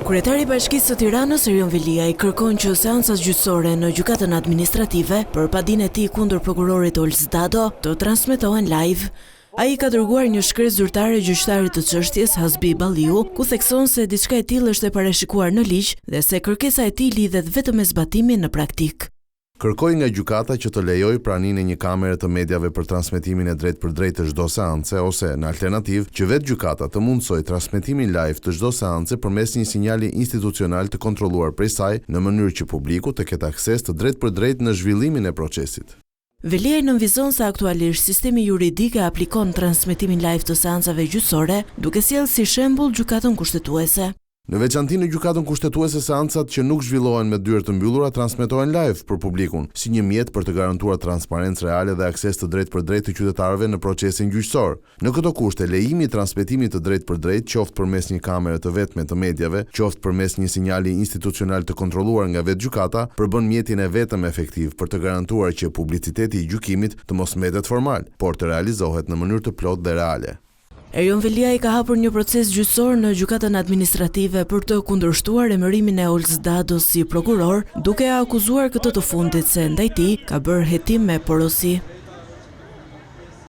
Kryetari i Bashkisë së Tiranës, Erion Velia, i kërkon që seancat gjyqësore në gjykatën administrative për padinë e tij kundër prokurorit Olz Dado të transmetohen live. Ai ka dërguar një shkresë zyrtare gjyqtarit të çështjes Hasbi Balliu, ku thekson se diçka e tillë është e parashikuar në ligj dhe se kërkesa e tij lidhet vetëm me zbatimin në praktik. Kërkoi nga gjykata që të lejojë praninë e një kamere të mediave për transmetimin e drejtpërdrejtë të çdo seance ose, në alternativë, që vetë gjykata të mundsojë transmetimin live të çdo seance përmes një sinjali institucional të kontrolluar prej saj, në mënyrë që publiku të ketë akses të drejtpërdrejtë në zhvillimin e procesit. Velia nënvizon se aktualisht sistemi juridik e aplikon transmetimin live të seancave gjyqësore, duke sjellë si shembull gjykatën kushtetuese. Në veçanti në gjykatën kushtetuese, seancat që nuk zhvillohen me dyert të mbyllura transmetohen live për publikun, si një mjet për të garantuar transparencë reale dhe akses të drejtpërdrejtë të qytetarëve në procesin gjyqësor. Në këto kushte, lejimi i transmetimit të drejtpërdrejtë, qoftë përmes një kamere të vetme të mediave, qoftë përmes një sinjali institucional të kontrolluar nga vetë gjykata, përbën mjetin e vetëm efektiv për të garantuar që publiciteti i gjykimit të mos mbetet formal, por të realizohet në mënyrë të plotë dhe reale. Erion Velia i ka hapur një proces gjyqësor në gjykatën administrative për të kundërshtuar emërimin e Olz Dados si prokuror, duke akuzuar këtë të fundit se ndaj tij ka bërë hetim me porosi.